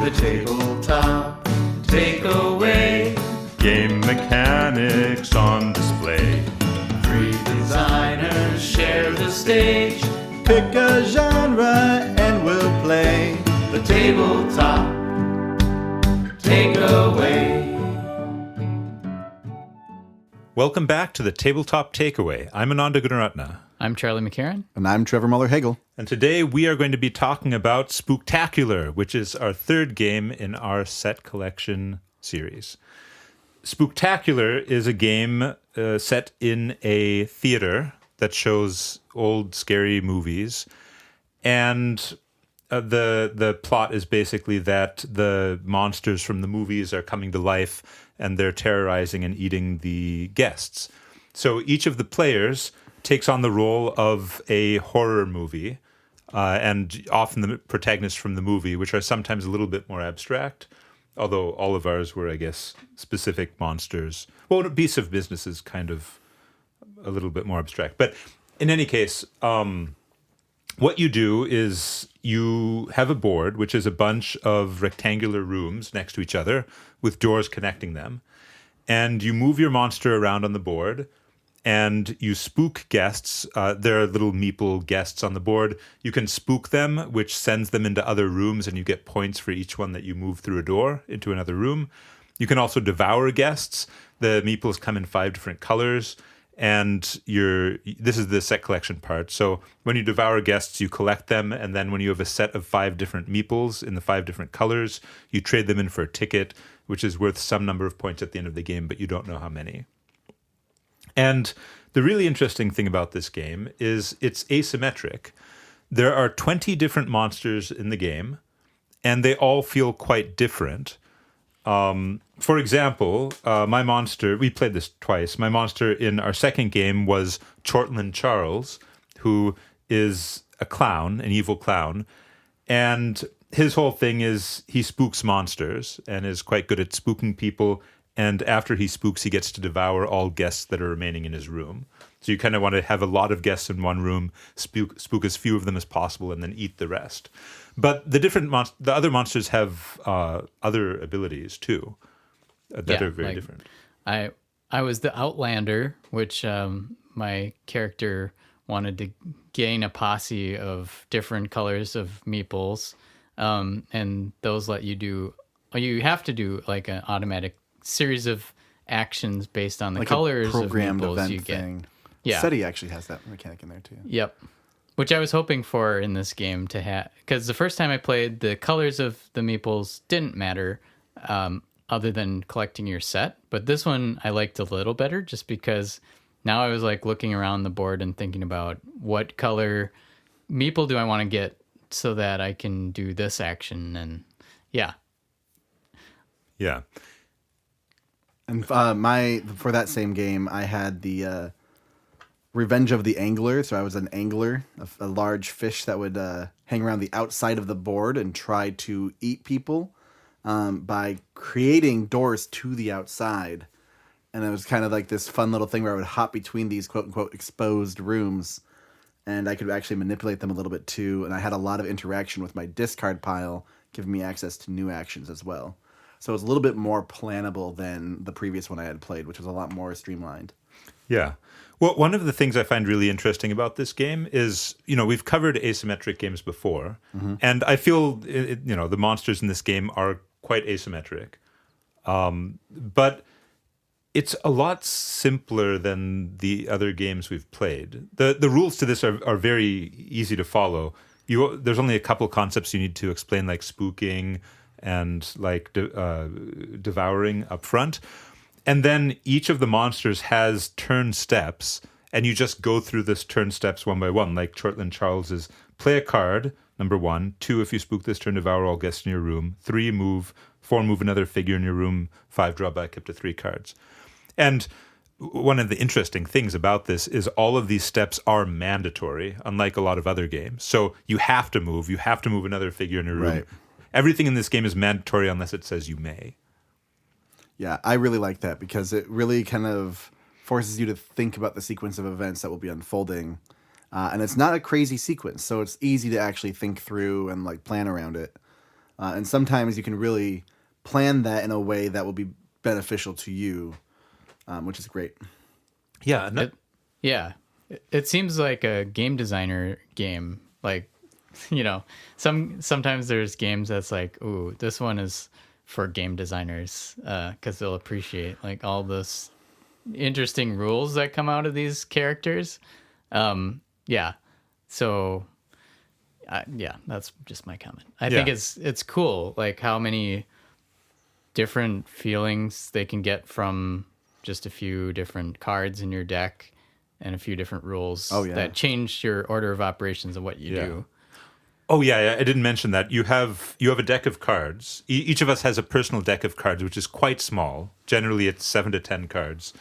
The tabletop takeaway. Game mechanics on display. Three designers share the stage. Pick a genre and we'll play. The tabletop takeaway. Welcome back to the Tabletop Takeaway. I'm Ananda Gunaratna. I'm Charlie McCarran. And I'm Trevor Muller-Hagel. And today we are going to be talking about Spooktacular, which is our third game in our set collection series. Spooktacular is a game set in a theater that shows old scary movies. And the plot is basically that the monsters from the movies are coming to life and they're terrorizing and eating the guests. So each of the players takes on the role of a horror movie, and often the protagonists from the movie, which are sometimes a little bit more abstract, although all of ours were, I guess, specific monsters. Well, Beasts of Business is kind of a little bit more abstract. But in any case, what you do is you have a board, which is a bunch of rectangular rooms next to each other with doors connecting them. And you move your monster around on the board and you spook guests. There are little meeple guests on the board. You can spook them, which sends them into other rooms, and you get points for each one that you move through a door into another room. You can also devour guests. The meeples come in 5 different colors. And this is the set collection part. So when you devour guests, you collect them, and then when you have a set of 5 different meeples in the 5 different colors, you trade them in for a ticket, which is worth some number of points at the end of the game, but you don't know how many. And the really interesting thing about this game is it's asymmetric. There are 20 different monsters in the game, and they all feel quite different. For example, my monster, we played this twice. My monster in our second game was Chortland Charles, who is a clown, an evil clown. And his whole thing is he spooks monsters and is quite good at spooking people. And after he spooks, he gets to devour all guests that are remaining in his room. So you kind of want to have a lot of guests in one room, spook as few of them as possible, and then eat the rest. But the other monsters have other abilities too that are very different. I was the Outlander, which my character wanted to gain a posse of different colors of meeples, and those let you do. You have to do like an automatic series of actions based on the like colors a programmed of meeples event you get. thing. Yeah, SETI actually has that mechanic in there too. Yep. Which I was hoping for in this game to have, because the first time I played, the colors of the meeples didn't matter, other than collecting your set. But this one I liked a little better, just because now I was like looking around the board and thinking about what color meeple do I want to get so that I can do this action, and yeah. And for that same game, I had the Revenge of the Angler. So I was an angler, a large fish that would hang around the outside of the board and try to eat people by creating doors to the outside. And it was kind of like this fun little thing where I would hop between these quote-unquote exposed rooms, and I could actually manipulate them a little bit too. And I had a lot of interaction with my discard pile, giving me access to new actions as well. So it was a little bit more plannable than the previous one I had played, which was a lot more streamlined. Yeah. Well, one of the things I find really interesting about this game is, we've covered asymmetric games before, and I feel, the monsters in this game are quite asymmetric. But it's a lot simpler than the other games we've played. The rules to this are very easy to follow. There's only a couple concepts you need to explain, like spooking and like devouring up front. And then each of the monsters has turn steps, and you just go through this turn steps one by one. Like Chortland Charles is play a card, number 1. 2, if you spook this turn, devour all guests in your room. 3, move. 4, move another figure in your room. 5, draw back up to 3 cards. And one of the interesting things about this is all of these steps are mandatory, unlike a lot of other games. So you have to move. You have to move another figure in your room. Right. Everything in this game is mandatory unless it says you may. Yeah, I really like that because it really kind of forces you to think about the sequence of events that will be unfolding. And it's not a crazy sequence, so it's easy to actually think through and like plan around it. And sometimes you can really plan that in a way that will be beneficial to you, which is great. Yeah. It seems like a game designer game. Like, sometimes there's games that's like, ooh, this one is for game designers because they'll appreciate like all this interesting rules that come out of these characters. So that's just my comment. I think it's cool, like how many different feelings they can get from just a few different cards in your deck and a few different rules that change your order of operations of what you do. Oh yeah, I didn't mention that. You have a deck of cards. Each of us has a personal deck of cards, which is quite small. Generally, it's 7 to 10 cards,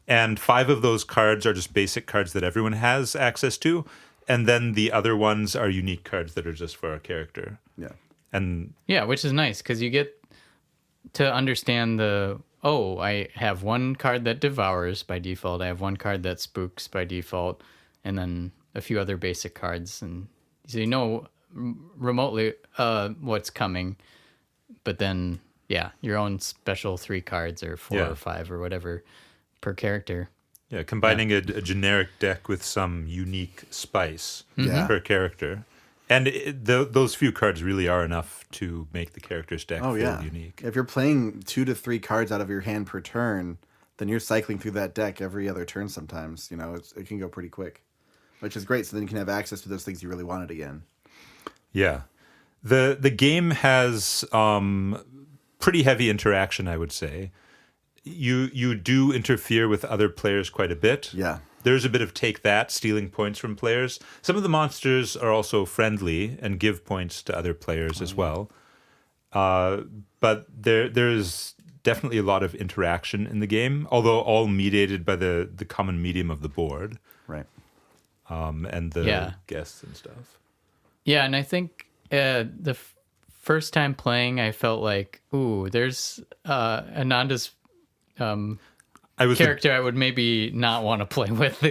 and 5 of those cards are just basic cards that everyone has access to, and then the other ones are unique cards that are just for our character. Which is nice because you get to understand I have one card that devours by default. I have one card that spooks by default, and then a few other basic cards, and so remotely what's coming, but then your own special 3 cards or 4 or 5 or whatever per character. Combining a generic deck with some unique spice per character, and those few cards really are enough to make the character's deck feel unique. If you're playing 2 to 3 cards out of your hand per turn, then you're cycling through that deck every other turn sometimes. It can go pretty quick, which is great, so then you can have access to those things you really wanted again. Yeah. The game has pretty heavy interaction, I would say. You do interfere with other players quite a bit. Yeah. There's a bit of take that, stealing points from players. Some of the monsters are also friendly and give points to other players as well. But there's definitely a lot of interaction in the game, although all mediated by the common medium of the board. Right. And the guests and stuff. Yeah, and I think the first time playing, I felt like, ooh, there's Ananda's character I would maybe not want to play with.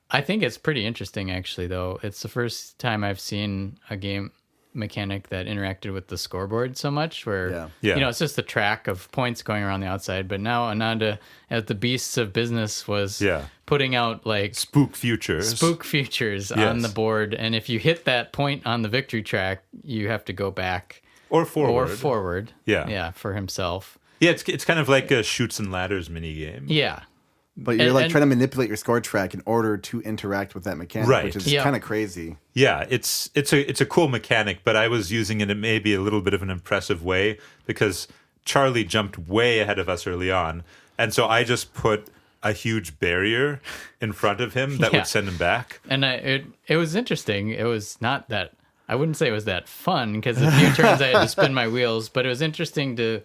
I think it's pretty interesting, actually, though. It's the first time I've seen a game mechanic that interacted with the scoreboard so much, where it's just a track of points going around the outside. But now Ananda, as the beasts of business, was putting out like spook futures on the board, and if you hit that point on the victory track, you have to go back or forward for himself. It's kind of like a Chutes and Ladders mini game. But you're trying to manipulate your score track in order to interact with that mechanic, which is kind of crazy. Yeah, it's a cool mechanic, but I was using it in maybe a little bit of an impressive way because Charlie jumped way ahead of us early on, and so I just put a huge barrier in front of him that would send him back. And it was interesting. It was not that, I wouldn't say it was that fun because a few turns I had to spin my wheels, but it was interesting to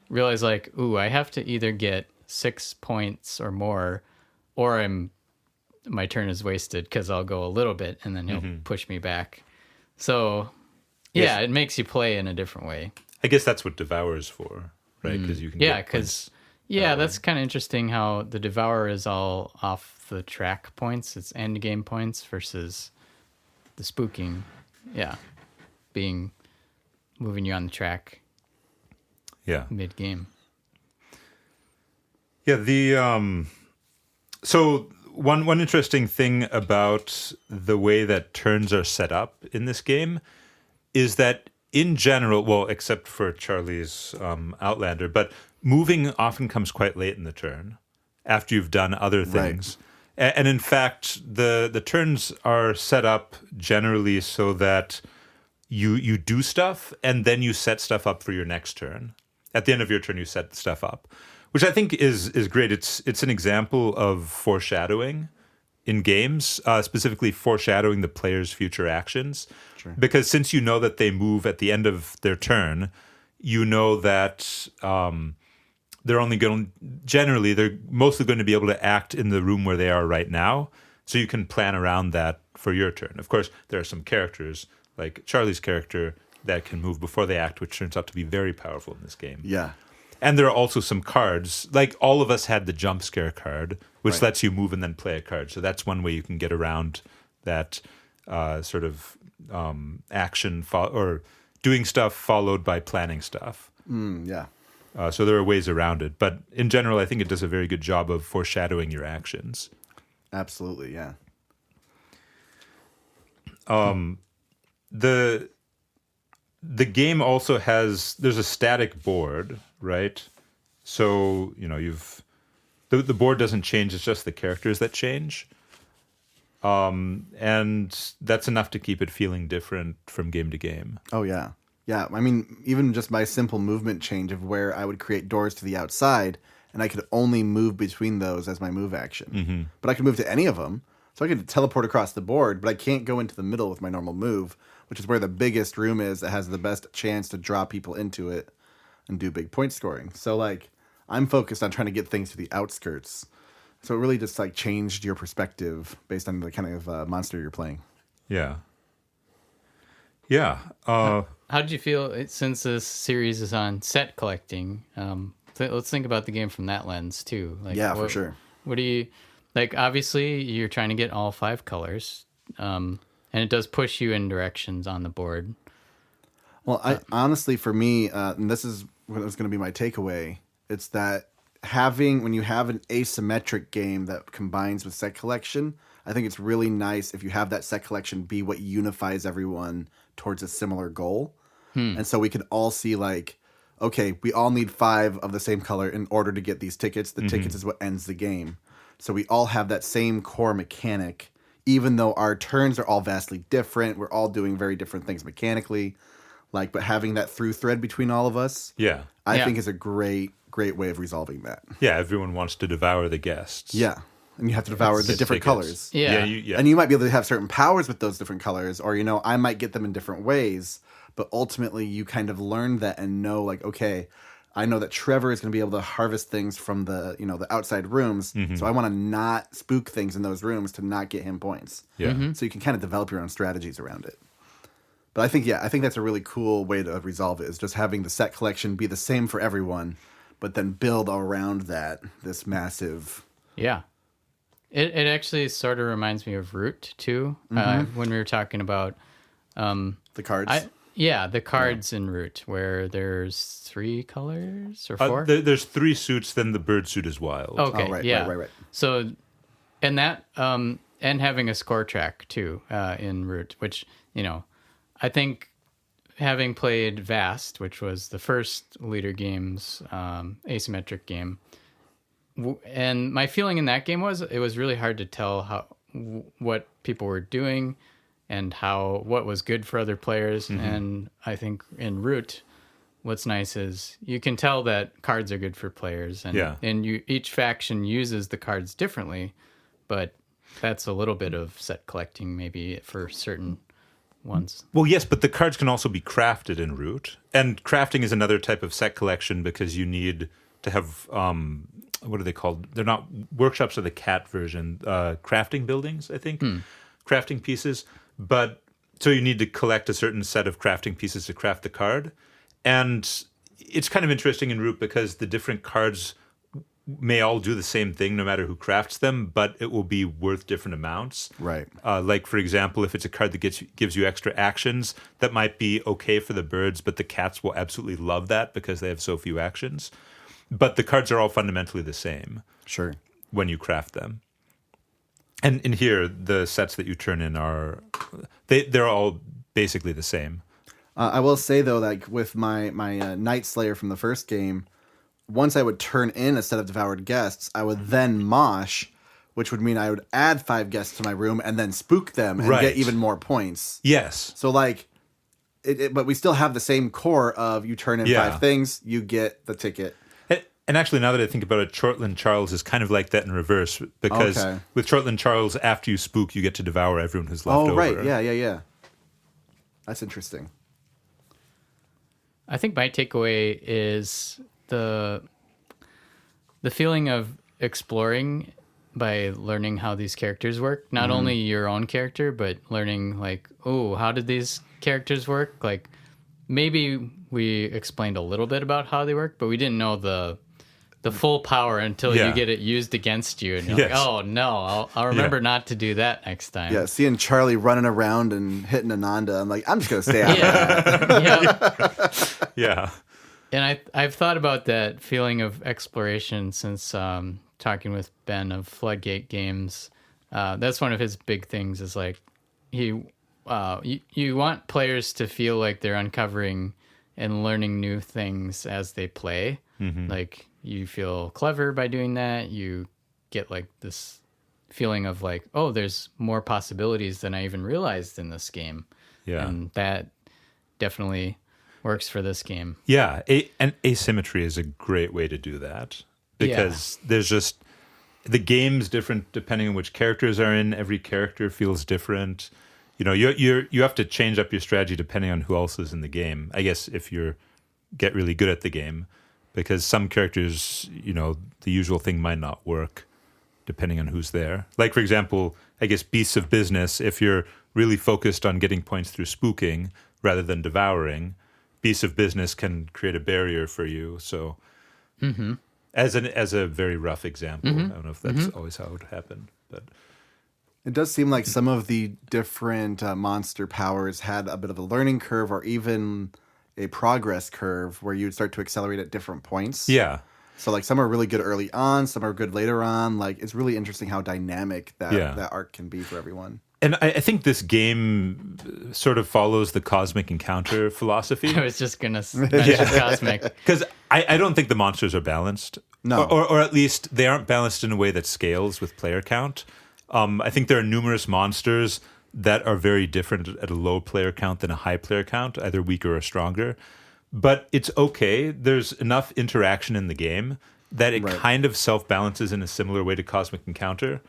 realize like, ooh, I have to either get 6 points or more, or my turn is wasted because I'll go a little bit and then he'll push me back. So, it makes you play in a different way. I guess that's what Devour is for, right? Because you can that's kind of interesting how the Devour is all off the track points. It's end game points versus the spooking, moving you on the track. Mid game. Yeah, so one interesting thing about the way that turns are set up in this game is that in general, well, except for Charlie's Outlander, but moving often comes quite late in the turn after you've done other things. Right. And in fact, the turns are set up generally so that you do stuff and then you set stuff up for your next turn. At the end of your turn, you set stuff up, which I think is great. It's an example of foreshadowing in games, specifically foreshadowing the player's future actions. Sure. Because since you know that they move at the end of their turn, you know that they're mostly going to be able to act in the room where they are right now. So you can plan around that for your turn. Of course, there are some characters, like Charlie's character, that can move before they act, which turns out to be very powerful in this game. Yeah. And there are also some cards, like all of us had the jump scare card, which lets you move and then play a card. So that's one way you can get around that sort of action or doing stuff followed by planning stuff. Yeah. So there are ways around it. But in general, I think it does a very good job of foreshadowing your actions. Absolutely, yeah. The game also there's a static board, right? So, the board doesn't change, it's just the characters that change. And that's enough to keep it feeling different from game to game. Oh, yeah. Yeah, I mean, even just my simple movement change of where I would create doors to the outside, and I could only move between those as my move action. But I could move to any of them, so I could teleport across the board, but I can't go into the middle with my normal move, which is where the biggest room is that has the best chance to draw people into it and do big point scoring. So, like, I'm focused on trying to get things to the outskirts. So it really just, like, changed your perspective based on the kind of monster you're playing. Yeah. Yeah. How did you feel since this series is on set collecting? Let's think about the game from that lens too. Like, Yeah, for sure. What do you like? Obviously, you're trying to get all 5 colors, and it does push you in directions on the board. Well, I honestly, for me, and this is what was going to be my takeaway, it's that when you have an asymmetric game that combines with set collection, I think it's really nice if you have that set collection be what unifies everyone towards a similar goal. And so we can all see, like, okay, we all need 5 of the same color in order to get these tickets. The tickets is what ends the game. So we all have that same core mechanic, even though our turns are all vastly different. We're all doing very different things mechanically. Like, but having that through thread between all of us, I think is a great way of resolving that. Yeah, everyone wants to devour the guests. Yeah. And you have to devour the different colors. Yeah. And you might be able to have certain powers with those different colors, or, I might get them in different ways. But ultimately, you kind of learn that and know, like, okay, I know that Trevor is going to be able to harvest things from the, the outside rooms. So I want to not spook things in those rooms to not get him points. Yeah. So you can kind of develop your own strategies around it. But I think that's a really cool way to resolve it, is just having the set collection be the same for everyone, but then build around that this massive. Yeah. It actually sort of reminds me of Root too, when we were talking about The cards. the cards in Root, where there's 3 colors or 4. There's 3 suits, then the bird suit is wild. Okay, right. So, and that, and having a score track too in Root, which I think, having played Vast, which was the first Leader Games asymmetric game, and my feeling in that game was it was really hard to tell what people were doing and what was good for other players. And I think in Root, what's nice is you can tell that cards are good for players, and each faction uses the cards differently, but that's a little bit of set collecting maybe for certain ones. Well, yes, but the cards can also be crafted in Root. And crafting is another type of set collection because you need to have, what are they called? They're not workshops of the cat version, crafting buildings, I think, crafting pieces. But so you need to collect a certain set of crafting pieces to craft the card. And it's kind of interesting in Root because the different cards may all do the same thing no matter who crafts them, but it will be worth different amounts. Right. Like, for example, if it's a card that gives you extra actions, that might be okay for the birds, but the cats will absolutely love that because they have so few actions. But the cards are all fundamentally the same. Sure. When you craft them. And in here, the sets that you turn in they're all basically the same. I will say, though, like with my Night Slayer from the first game, once I would turn in a set of devoured guests, I would then mosh, which would mean I would add 5 guests to my room and then spook them and get even more points. Yes. So, like, but we still have the same core of you turn in 5 things, you get the ticket. And actually, now that I think about it, Chortland Charles is kind of like that in reverse, because with Chortland Charles, after you spook, you get to devour everyone who's left over. Oh, right. Yeah. That's interesting. I think my takeaway is the feeling of exploring by learning how these characters work. Not only your own character, but learning, like, oh, how did these characters work? Like, maybe we explained a little bit about how they work, but we didn't know the the full power until Yeah. you get it used against you, and you're Yes. like, oh no, I'll remember not to do that next time. Yeah, seeing Charlie running around and hitting Ananda, I'm like, I'm just gonna stay out. Yeah. Yeah. And I've thought about that feeling of exploration since talking with Ben of Floodgate Games. That's one of his big things is like you want players to feel like they're uncovering and learning new things as they play. Like you feel clever by doing that. You get like this feeling of like, oh, there's more possibilities than I even realized in this game. Yeah. And that definitely works for this game. Yeah, and asymmetry is a great way to do that because there's just the game's different depending on which characters are in. Every character feels different. You know, you have to change up your strategy depending on who else is in the game. I guess if you get really good at the game, because some characters, you know, the usual thing might not work depending on who's there. Like for example, I guess Beasts of Business. If you're really focused on getting points through spooking rather than devouring, Beasts of Business can create a barrier for you. So, as a very rough example, I don't know if that's always how it would happen, but It does seem like some of the different monster powers had a bit of a learning curve or even a progress curve where you'd start to accelerate at different points. yeah, So like some are really good early on, some are good later on. Like it's really interesting how dynamic that arc can be for everyone. and I think this game sort of follows the cosmic encounter philosophy. I was just going to mention Cosmic. Because I don't think the monsters are balanced. No. Or at least they aren't balanced in a way that scales with player count. I think there are numerous monsters that are very different at a low player count than a high player count, either weaker or stronger. But it's okay. There's enough interaction in the game that it kind of self-balances in a similar way to Cosmic Encounter,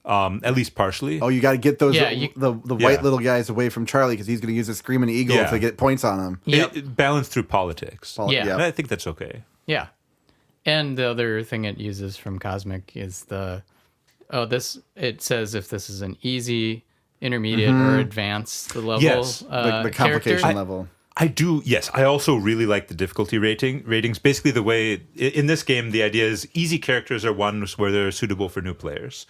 at least partially. Oh, you got to get those Yeah, the white little guys away from Charlie because he's going to use a Screaming Eagle Yeah. to get points on him. Yep. It balanced through politics. Yeah. And I think that's okay. Yeah. And the other thing it uses from Cosmic is it says if this is an easy, intermediate, or advanced level Yes. The character. complication level. I do, yes. I also really like the difficulty ratings. Basically, the way in this game, the idea is easy characters are ones where they're suitable for new players.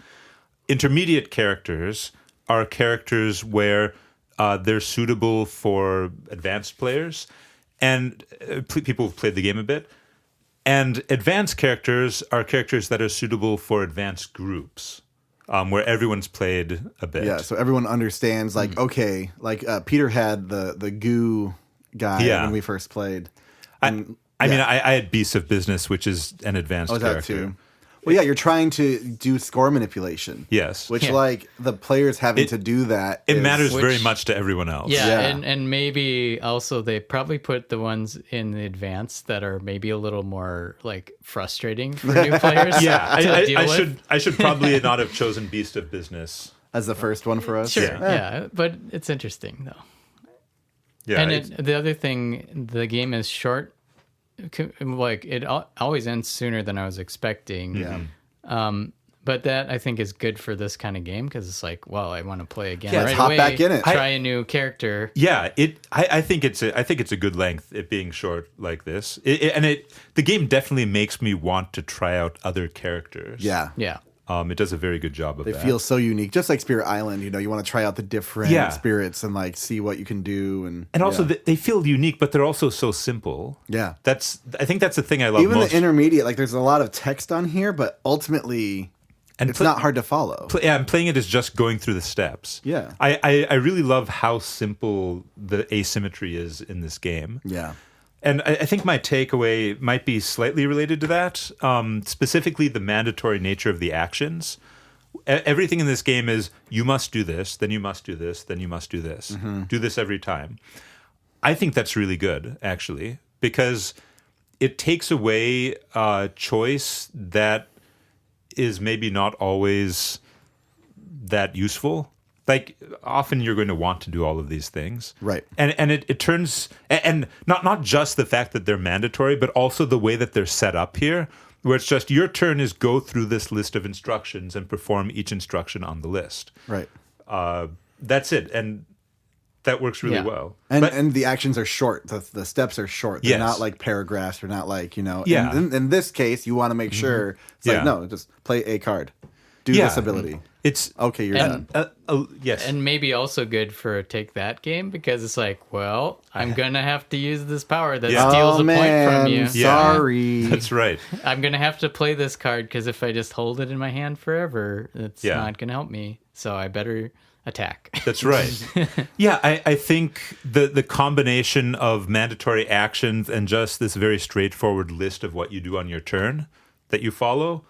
Intermediate characters are characters where they're suitable for advanced players and people who've played the game a bit. And advanced characters are characters that are suitable for advanced groups, where everyone's played a bit. Yeah, so everyone understands, like, okay, like Peter had the goo guy when we first played. I mean, I had Beasts of Business, which is an advanced that character. too. Well, yeah, you're trying to do score manipulation. Yes. Which, Yeah. like, the players having to do that. It is- matters very Which- much to everyone else. Yeah, Yeah. And maybe also they probably put the ones in the advanced that are maybe a little more like frustrating for new players. Yeah, to deal I with. should probably not have chosen Beast of Business. as the first one for us. Sure, Yeah. yeah, but it's interesting though. Yeah, And the other thing, the game is short. Like it always ends sooner than I was expecting. Yeah. But that I think is good for this kind of game because it's like, well, I want to play again Yeah, right let's hop away. back in it. Try a new character. yeah. I think it's a good length. It being short like this, the game definitely makes me want to try out other characters. Yeah. Yeah. It does a very good job of They that. feel so unique. Just like Spirit Island, you know, you want to try out the different Yeah. spirits and, like, see what you can do. and also yeah. they feel unique, but they're also so simple. Yeah. I think that's the thing I love Even most. the intermediate, like, there's a lot of text on here, but ultimately, And it's not hard to follow. I'm playing it as just going through the steps. Yeah. I really love how simple the asymmetry is in this game. Yeah. And I think my takeaway might be slightly related to that, specifically the mandatory nature of the actions. Everything in this game is you must do this, then you must do this, then you must do this. Mm-hmm. Do this every time. I think that's really good, actually, because it takes away choice that is maybe not always that useful. Like often you're going to want to do all of these things. Right. And it turns and not just the fact that they're mandatory, but also the way that they're set up here, where it's just your turn is go through this list of instructions and perform each instruction on the list. Right. That's it. And that works really Yeah. well. And the actions are short. The steps are short. They're Yes. not like paragraphs. They're not like, Yeah. In this case, you want to make sure it's Yeah. like, no, just play a card. Do Yeah. this ability. It's Okay, you're And- done. yes. And maybe also good for a take that game because it's like, well, I'm gonna have to use this power that Yeah. steals a point from you. Yeah. Sorry. That's right. I'm gonna have to play this card because if I just hold it in my hand forever, it's Yeah. not gonna help me. So I better attack. That's right. Yeah, I think the combination of mandatory actions and just this very straightforward list of what you do on your turn that you follow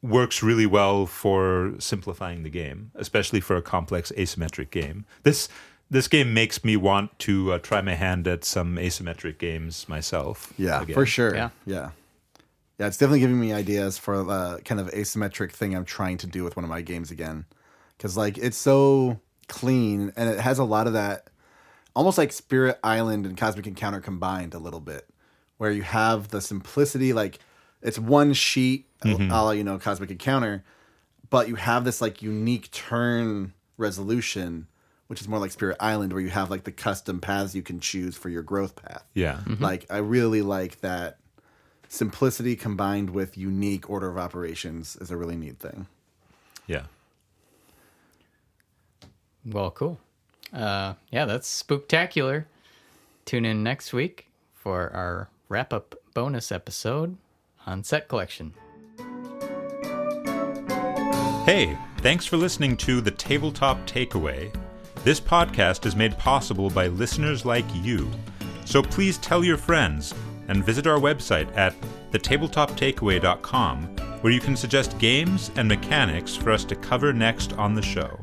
works really well for simplifying the game, especially for a complex asymmetric game. This game makes me want to try my hand at some asymmetric games myself. Yeah, again. for sure. Yeah. Yeah. Yeah, it's definitely giving me ideas for the kind of asymmetric thing I'm trying to do with one of my games again. Because, like, it's so clean, and it has a lot of that, almost like Spirit Island and Cosmic Encounter combined a little bit, where you have the simplicity, like, it's one sheet, a la, Cosmic Encounter, but you have this, like, unique turn resolution, which is more like Spirit Island, where you have, like, the custom paths you can choose for your growth path. Yeah. Like, I really like that simplicity combined with unique order of operations is a really neat thing. Yeah. Well, cool. Yeah, that's Spooktacular. Tune in next week for our wrap-up bonus episode on Set Collection. Hey, thanks for listening to The Tabletop Takeaway. This podcast is made possible by listeners like you. So please tell your friends and visit our website at thetabletoptakeaway.com, where you can suggest games and mechanics for us to cover next on the show.